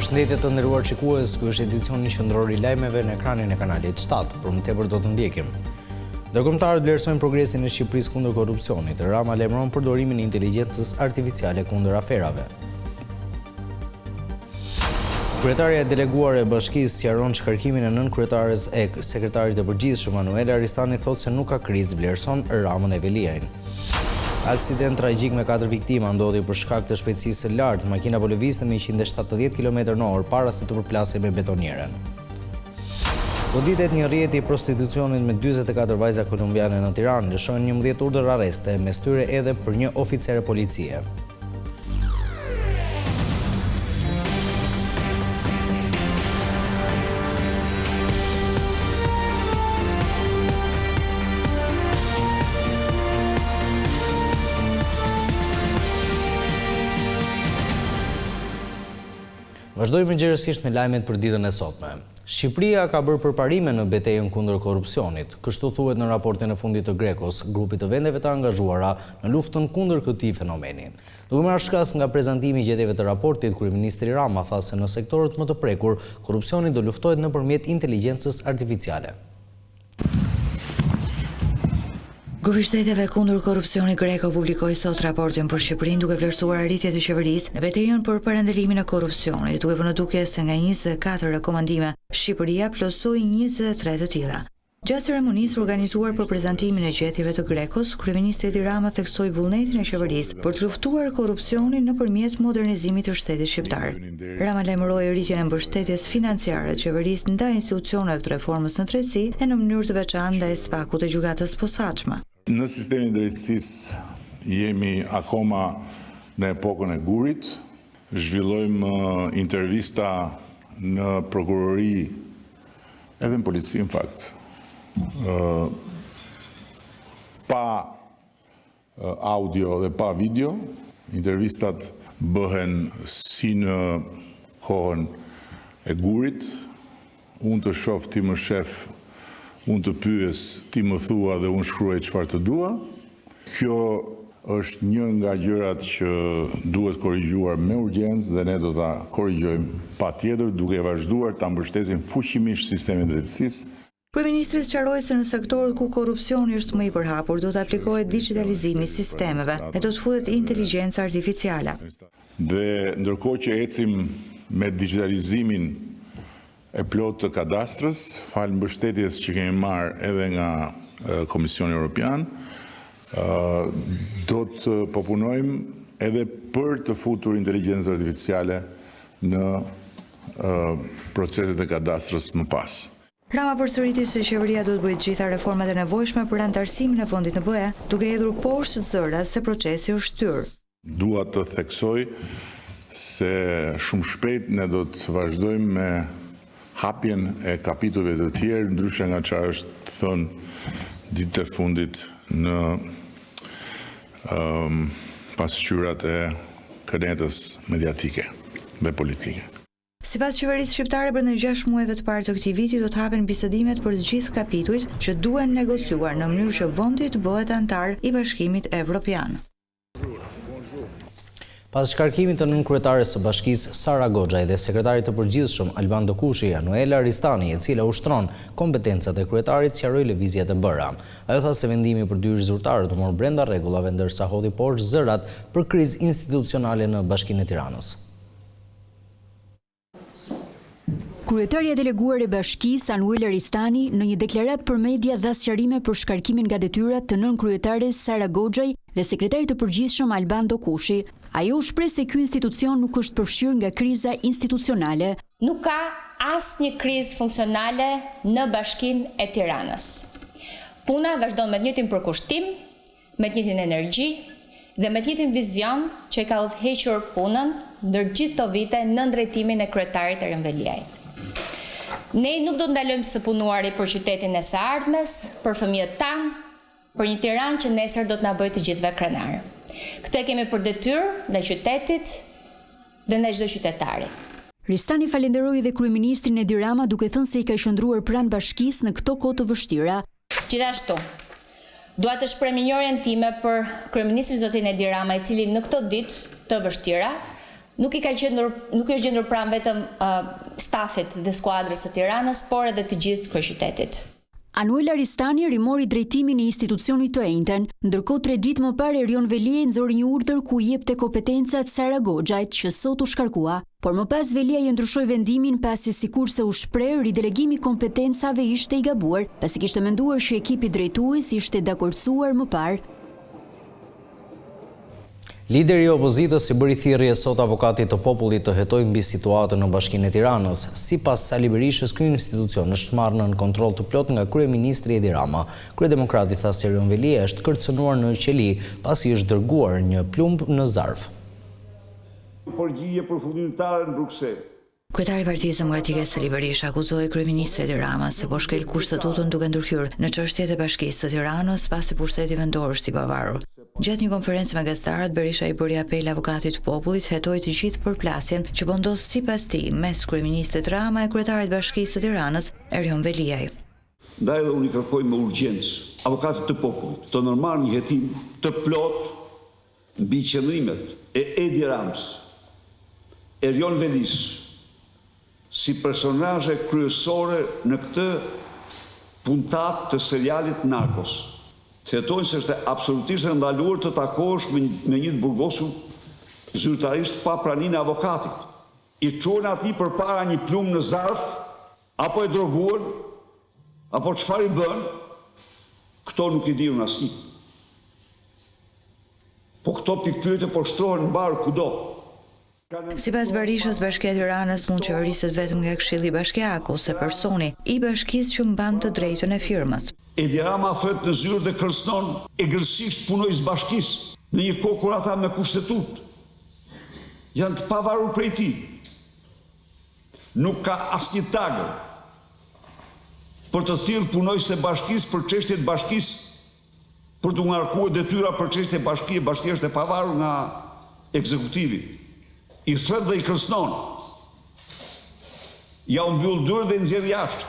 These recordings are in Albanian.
Përshëndetje të nderuar shikues, ky është edicioni qendror i lajmeve në ekranin e kanalit 7. Për më tepër do të ndjekim. Ndërkombëtarët vlerësojnë progresin e Shqipërisë kundër korrupsionit. Rama lajmëron përdorimin e inteligjencës artificiale kundër aferave. Kryetaria e deleguar e bashkisë sqaron shkarkimin e nënkryetares e sekretarit të përgjithshëm Manuela Aristani thotë se nuk ka krizë, vlerëson Ramën e Veliajin. Aksident tragjik me 4 viktima ndodhi për shkak të shpejtësisë së lartë. Makina po lëvizte me 170 km/h para se të përplasej me betonierën. Goditet një rrjet i prostitucionit me 44 vajza kolumbiane në Tiranë, lëshojnë 11 urdhër arreste, mes tyre edhe për një oficer policie. Vazhdojmë gjerësisht me lajmet për ditën e sotme. Shqipëria ka bërë përparime në betejën kundër korrupsionit. Kështu thuhet në raportin e fundit të Grekos, grupit të vendeve të angazhuara në luftën kundër këtij fenomeni. Duke marrë shkas nga prezantimi i gjetjeve të raportit, kryeministri Rama tha se në sektorët më të prekur, korrupsioni do luftohet nëpërmjet inteligjencës artificiale. Grupi shteteve kundër korrupsionit Greko publikoi sot raportin për Shqipërinë duke vlerësuar arritjet e qeverisë në betejën për parandalimin e korrupsionit, duke vënë duke se nga 24 rekomandime, Shqipëria plotësoi 23 të tilla. Gjatë ceremonisë organizuar për prezantimin e gjetjeve të Grekos, kryeministri Edi Rama theksoi vullnetin e qeverisë për të luftuar korrupsionin nëpërmjet modernizimit të shtetit shqiptar. Rama lajmëroi rritjen e mbështetjes financiare të qeverisë ndaj institucioneve të reformës në drejtësi e në mënyrë të veçantë ndaj spakut të gjykatës posaçme. Në sistemin e drejtësisë jemi akoma në epokën e gurit, zhvillojmë intervista në prokurori edhe në polici në fakt. Pa audio dhe pa video, intervistat bëhen si në kohën e gurit, unë të shoh ti më shef, unë të pyes, ti më thua dhe unë shkruaj çfarë të dua. Kjo është një nga gjërat që duhet korrigjuar me urgjencë dhe ne do ta korrigjojmë patjetër duke vazhduar ta mbështesim fuqimisht sistemin e drejtësisë. Kryeministri sqaroi se në sektorët ku korrupsioni është më i përhapur do të aplikohet digitalizimi i sistemeve e do të futet inteligjenca artificiale. Dhe ndërkohë që ecim me digitalizimin e plot të kadastrës, falë mbështetjes që kemi marrë edhe nga Komisioni Evropian, do të punojmë edhe për të futur inteligjencën artificiale në proceset e kadastrës më pas. Rama përsëriti se qeveria do të bëjë të gjitha reformat e nevojshme për antarësimin e fondit në BE, duke hedhur poshtë zëra se procesi është shtyr. Dua të theksoj se shumë shpejt ne do të vazhdojmë me hapjen e kapitujve të tjerë, ndryshe nga çfarë është thënë ditët e fundit në pasqyrat e kënetës mediatike dhe politike. Sipas qeverisë shqiptare, brenda 6 muajve të parë të këtij viti do të hapen bisedimet për të gjithë kapitujt që duhen negociuar në mënyrë që vendi të bëhet antar i Bashkimit Evropian. Pas shkarkimit të nënkryetares së bashkisë Sara Goxhaj dhe sekretarit të përgjithshëm Alban Dokushi, Manuela Aristani, e cila ushtron kompetencat e kryetarit, sqaroi lëvizjet e bëra. Ajo tha se vendimi për 2 zyrtarë të morë brenda rregullave ndërsa hodhi poshtë zërat për krizë institucionale në Bashkinë e Tiranës. Kryetaria deleguar e bashkisë Manuela Aristani në një deklaratë për media dha sqarime për shkarkimin nga detyrat të nënkryetares Sara Goxhaj dhe sekretarit të përgjithshëm Alban Dokushi. Ajo shpreh se ky institucion nuk është përfshirë nga kriza institucionale. Nuk ka asnjë krizë funksionale në Bashkinë e Tiranës. Puna vazhdon me të njëjtin përkushtim, me të njëjtin energji dhe me të njëjtin vizion që ka udhëhequr punën ndër gjithë këto vite në drejtimin e kryetarit Eren Veliaj. Ne nuk do të ndalojmë së punuari për qytetin e së ardhmes, për fëmijët tanë, për një Tiranë që nesër do të na bëjë të gjithëve krenar. Këtë kemi për detyrë ndaj qytetit dhe ndaj çdo qytetari. Aristani falenderoi dhe kryeministrin Edi Rama duke thënë se i ka qëndruar pranë bashkisë në këto kohë të vështira. Gjithashtu, dua të shpreh minjorjen time për kryeministrin zotin Edi Rama, i cili në këto ditë të vështira nuk është gjendur pranë vetëm stafit dhe skuadrës së Tiranës, por edhe të gjithë kryeqytetit. Anuel Aristani rimori drejtimin e institucionit të njëjtën, ndërkohë 3 ditë më parë Erion Velia nxori një urdhër ku i jepte kompetencat Sara Goxhait, që sot u shkarkua, por më pas Velia i ndryshoi vendimin pasi sikurse u shpreh ridelegimi i kompetencave ishte i gabuar, pasi kishte menduar që ekipi drejtues ishte dakordsuar më parë. Lideri i opozitës i bëri thirrje sot avokatit të popullit të hetojë mbi situatën në Bashkinë e Tiranës. Sipas Sali Berishës, ky institucion është marrë në kontroll të plot nga kryeministri Edi Rama. Kryedemokrati tha se Erion Velia është kërcënuar në qeli pasi është dërguar një plumb në zarf. Përgjigje përfundimtare në Bruksel. Kryetari i Partisë Demokratike Sali Berisha akuzoi kryeministrin Edi Rama se po shkel kushtetutën duke ndërhyrë në çështjet e Bashkisë së Tiranës pasi pushteti vendor është i pavarur. Gjatë një konferencë me gazetarët, Berisha i bëri apel avokatit të popullit hetoi të gjithë përplasjen që po ndodh sipas tij mes kryeministrit Rama e kryetarit të Bashkisë së Tiranës, Erion Veliaj. Ndaj dhe unë i kërkoj me urgjencë avokatit të popullit të normal një hetim të plot mbi qëndrimet e Edi Ramës, Erion Velis, si personazhe kryesore në këtë puntat të serialit Narkos. Të hetojnë se është absolutisht e ndaluar të takosh me një të burgosur zyrtarisht pa praninë e avokatit. I çuan atij përpara një plumb në zarf, apo e droguar, apo çfarë i bën, këto nuk i diun asnjë. Po këto pikpyetje po shtrohen mbar kudo. Sipas Berishës, Bashkia e Tiranës mund qeveriset vetëm nga Këshilli Bashkiaku ose personi i bashkisë që mban të drejtën e firmës. Edi Rama thot në zyrë dhe kërcënon egërsisht punojës bashkisë në një kohë kur ata me kushtetutë janë të pavarur prej tij. Nuk ka asnjë tagër për të thirrë punojës e bashkisë për çështjet bashkisë, për të ngarkuar detyra për çështjet bashkie. Bashkia është e pavarur nga ekzekutivi. I thret dhe i kërcënon. Ja u mbyll dyrë dhe nxjerr jashtë.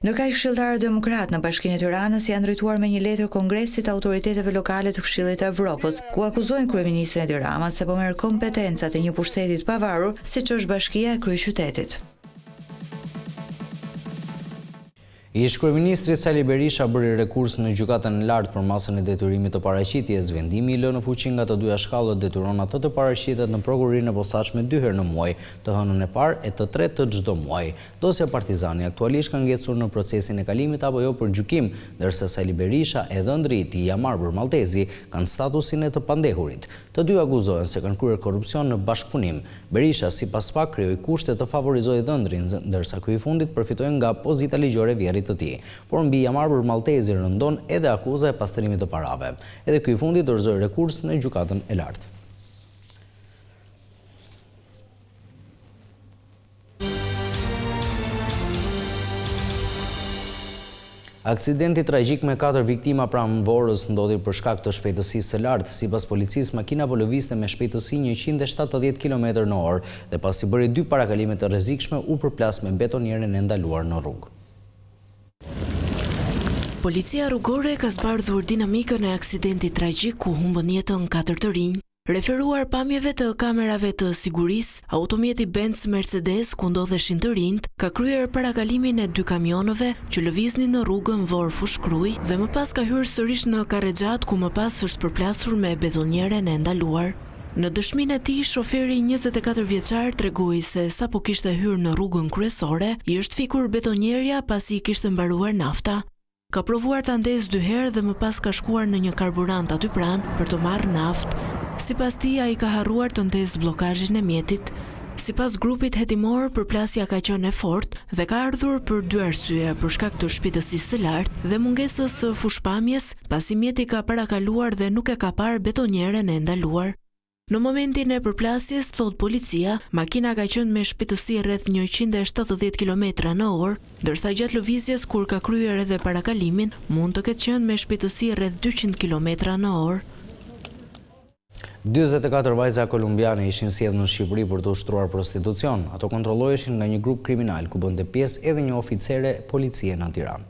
Ndërkaq këshilltarët demokrat në Bashkinë e Tiranës janë drejtuar me një letër Kongresit të autoriteteve lokale të Këshillit të Evropës, ku akuzojnë kryeministrin Edi Rama se po merr kompetencat e një pushteti të pavarur, siç është Bashkia e Kryeqytetit. Ish kryeministri Sali Berisha bëri rekurs në gjykatën e lartë për masën e detyrimit të paraqitjes. Vendimi i lënë në fuqi nga të dyja shkallët detyron atë të paraqitet në prokurinë e posaçme 2 herë në muaj, të hënën e parë e të tretë të çdo muaj. Dosja Partizani aktualisht ka ngecur në procesin e kalimit apo jo për gjykim, ndërsa Sali Berisha e dhëndri i tij Jamar Burmaltezi kanë statusin e të pandehurit. Të dy akuzohen se kanë kryer korrupsion në bashkëpunim. Berisha sipas FAK krijoi kushte të favorizojë dhëndrin, ndërsa ky i fundit përfitoi nga pozita ligjore vjerrit të tij. Por mbi Jamar Burmaltezi rëndon edhe akuza e pastrimit të parave. Edhe ky i fundit dorëzoi rekurs në gjykatën e lartë. Aksidenti tragjik me 4 viktima pranë Vorës ndodhi për shkak të shpejtësisë së lartë. Sipas policisë, makina po lëvizte me shpejtësi 170 km/h dhe pasi bëri 2 parakalime të rrezikshme u përplas me betonierën e ndaluar në rrugë. Policia rrugore ka zbardhur dinamikën e aksidentit tragjik ku humbën jetën 4 të rinj. Referuar pamjeve të kamerave të sigurisë, automjeti Benz Mercedes ku ndodheshin të rinjt ka kryer parakalimin e 2 kamionëve që lëviznin në rrugën Vor-Fushkruj dhe më pas ka hyrë sërish në Karrexhat ku më pas është përplasur me betonierën e ndaluar. Në dëshminë e tij, shoferi 24 vjeçar tregoi se sapo kishte hyrë në rrugën kryesore, i është fikur betonierja pasi kishte mbaruar nafta. Ka provuar ta ndezë 2 herë dhe më pas ka shkuar në një karburant aty pranë për të marrë naftë. Sipas tij, ai ka harruar të ndezë bllokazhin e mjetit. Sipas grupit hetimor, përplasja ka qenë e fortë dhe ka ardhur për 2 arsye, për shkak të shpejtësisë së lartë dhe mungesës së fushpamjes, pasi mjeti ka parakaluar dhe nuk e ka parë betonierën e ndaluar. Në momentin e përplasjes, thot policia, makina ka qenë me shpejtësi rreth 170 km/h, ndërsa gjatë lëvizjes kur ka kryer edhe parakalimin, mund të ketë qenë me shpejtësi rreth 200 km/h. 44 vajza kolumbiane ishin sjellë në Shqipëri për të ushtruar prostitucion. Ato kontrolloheshin nga një grup kriminal ku bënte pjesë edhe një oficere policie në Tiranë.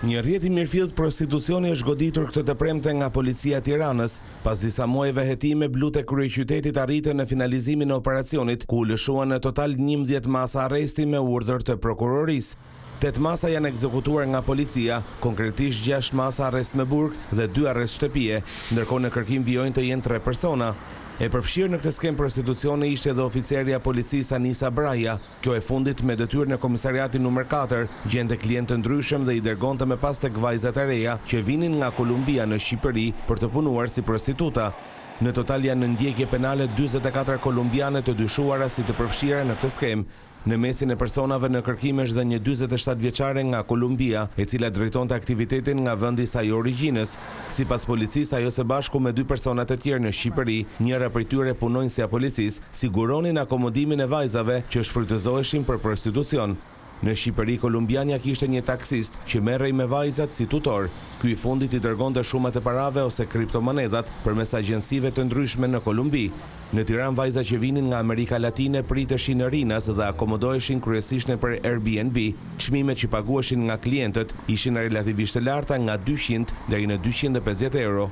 Një rrjet i mirëfillt prostitucioni është goditur këtë të premte nga policia e Tiranës, pas disa muajve hetime blut e kryeqytetit arritën në finalizimin e operacionit, ku u lëshuan në total 11 masa arresti me urdhër të prokurorisë. 8 masa janë ekzekutuar nga policia, konkretisht 6 masa arrest me burg dhe 2 arrest shtëpie, ndërkohë në kërkim vijojnë të jenë 3 persona. E përfshirë në këtë skem prostitucioni ishte edhe oficerja policisë Anisa Braja. Kjo e fundit me detyrë në komisariatin numër 4, gjente klientë të ndryshëm dhe i dërgonte me pas tek vajzat e reja që vinin nga Kolumbia në Shqipëri për të punuar si prostituta. Në total janë në ndjekje penale 44 kolumbiane të dyshuara si të përfshira në këtë skem. Në mesin e personave në kërkim është dhe një 47 vjeçare nga Kolumbia, e cila drejtonte aktivitetin nga vendi i saj origjinës. Sipas policisë, ajo së bashku me 2 personat e tjerë në Shqipëri, njëra prej tyre punonjësja policisë, siguronin akomodimin e vajzave që shfrytëzoheshin për prostitucion. Në Shqipëri, kolumbiania kishte një taksist që merrej me vajzat si tutor. Ky i fundit i dërgonte shumat e parave ose kriptomonedat përmes agjensive të ndryshme në Kolumbi. Në Tiranë, vajza që vinin nga Amerika Latine priteshin në Rinas dhe akomodoheshin kryesisht nëpër Airbnb. Çmimet që paguheshin nga klientët ishin relativisht të larta, nga 200 deri në 250 euro.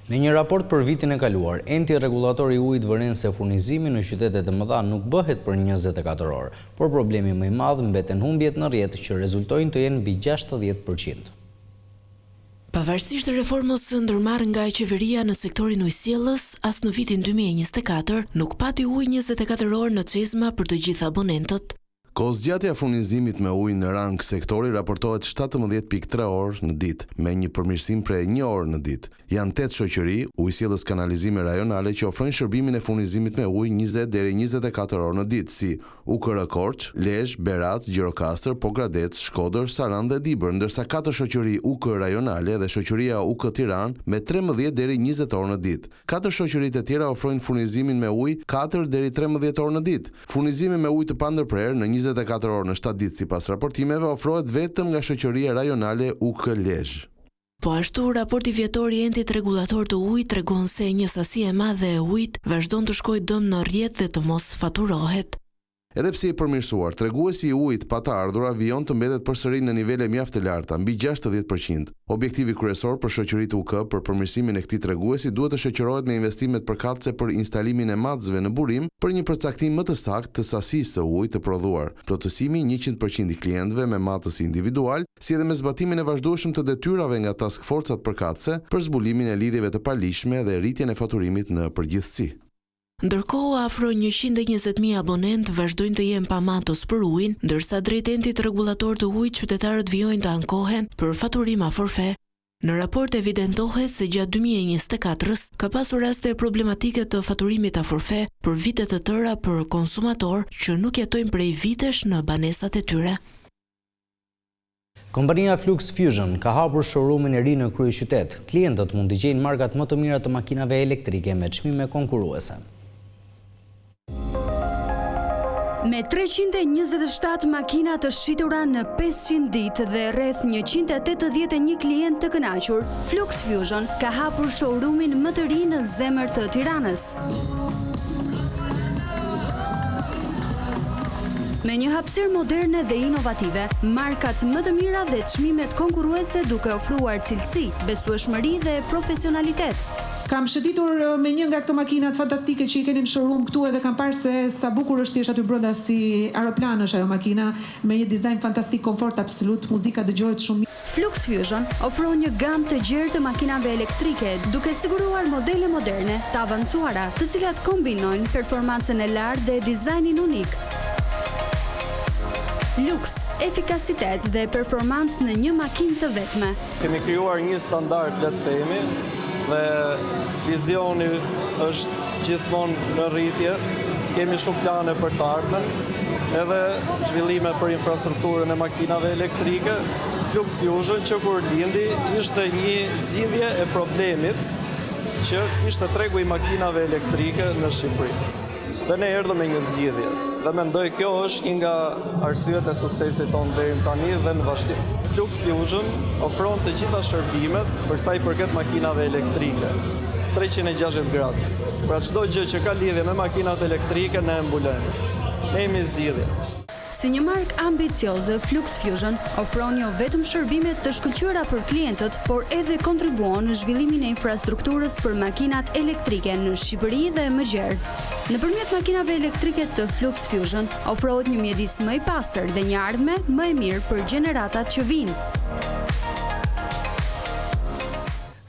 Në një raport për vitin e kaluar, enti rregullator i ujit vëren se furnizimi në qytetet e mëdha nuk bëhet për 24 orë, por problemi më i madh mbeten humbjet në rrjet që rezultojnë të jenë mbi 60%. Pavarësisht reformës së ndërmarrë nga qeveria në sektorin ujësjellës, as në vitin 2024 nuk pati ujë 24 orë në çezma për të gjithë abonentët. Kohëzgjatja furnizimit me ujë në rang sektori raportohet 17.3 orë në ditë, me një përmirësim prej 1 orë në ditë. Janë 8 shoqëri, ujësjellës kanalizime rajonale që ofrojnë shërbimin e furnizimit me ujë 20 deri 24 orë në ditë, si UKR Korç, Lezhë, Berat, Gjirokastër, Pogradec, Shkodër, Sarandë dhe Dibër, ndërsa 4 shoqëri UKR rajonale dhe shoqëria UK Tiranë me 13 deri 20 orë në ditë. 4 shoqëritë e tjera ofrojnë furnizimin me ujë 4 deri 13 orë në ditë. Furnizimi me ujë të pandërprer në 24 orë në 7 ditë sipas raportimeve ofrohet vetëm nga shoqëria rajonale UK Lezhë. Po ashtu, raporti vjetor i entit rregullator të ujit tregon se një sasi e madhe e ujit vazhdon të shkojë dëm në rrjet dhe të mos faturohet. Edhe pse i përmirësuar, treguesi i ujit pa të ardhura vijon të mbetet përsëri në nivele mjaft të larta, mbi 60%. Objektivi kryesor për shoqëritë UK për përmirësimin e këtij treguesi duhet të shoqërohet me investimet përkatëse për instalimin e matësve në burim për një përcaktim më të saktë të sasisë së ujit të prodhuar, plotësimi 100% i klientëve me matës individual, si edhe me zbatimin e vazhdueshëm të detyrave nga task forcat përkatëse për zbulimin e lidhjeve të palishme dhe rritjen e faturimit në përgjithësi. Ndërkohë, afro 120.000 abonent vazhdojnë të jenë pa matos për ujin, ndërsa drejt entit rregullator të ujit qytetarët vijojnë të ankohen për faturim a forfe. Në raport evidentohet se gjatë 2024-s ka pasur raste problematike të faturimit a forfe për vite të tëra për konsumator që nuk jetojnë prej vitesh në banesat e tyre. Kompania Flux Fusion ka hapur showroomin e ri në kryeqytet. Klientët mund të gjejnë markat më të mira të makinave elektrike me çmime konkurruese. Me 327 makina të shitura në 500 ditë dhe rreth 181 klient të kënaqur, Flux Fusion ka hapur showroomin më të ri në zemër të Tiranës. Me një hapësirë moderne dhe inovative, markat më të mira dhe çmimet konkurruese duke ofruar cilësi, besueshmëri dhe profesionalitet. Kam shëtitur me një nga këto makinat fantastike që i keni në showroom këtu edhe kam parë se sa bukur është thjesht aty brenda si aeroplan është ajo makina me një dizajn fantastik, komfort absolut, muzika dëgjohet shumë. Flux Fusion ofron një gamë të gjerë të makinave elektrike duke siguruar modele moderne të avancuara, të cilat kombinojnë performancën e lartë dhe dizajnin unik. Luks, efikasitet dhe performancë në një makinë të vetme. Kemi krijuar një standard, le të themi, dhe vizioni është gjithmonë në rritje. Kemi shumë plane për të ardhmen, edhe zhvillime për infrastrukturën e makinave elektrike. Flux Fusion që kur lindi ishte një zgjidhje e problemit që ishte tregu i makinave elektrike në Shqipëri. Dhe ne erdhëm me një zgjidhje. Dhe mendoj kjo është një nga arsyet e suksesit tonë deri tani dhe në vazhdim. Flux Fusion ofron të gjitha shërbimet për sa i përket makinave elektrike, 360 gradë. Pra çdo gjë që ka lidhje me makinat elektrike ne mbulojmë. Ne jemi zgjidhje. Si një markë ambicioze, Flux Fusion ofron jo vetëm shërbime të shkëlqyera për klientët, por edhe kontribuon në zhvillimin e infrastrukturës për makinat elektrike në Shqipëri dhe më gjerë. Nëpërmjet makinave elektrike të Flux Fusion ofrohet një mjedis më i pastër dhe një ardhme më e mirë për gjeneratat që vinë.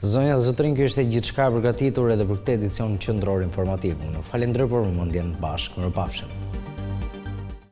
Zonja dhe zotrin, kjo ishte gjithçka përgatitur edhe për këtë edicion qendror informativ. Unë falenderoj për vëmendjen, bashkë, mirupafshim.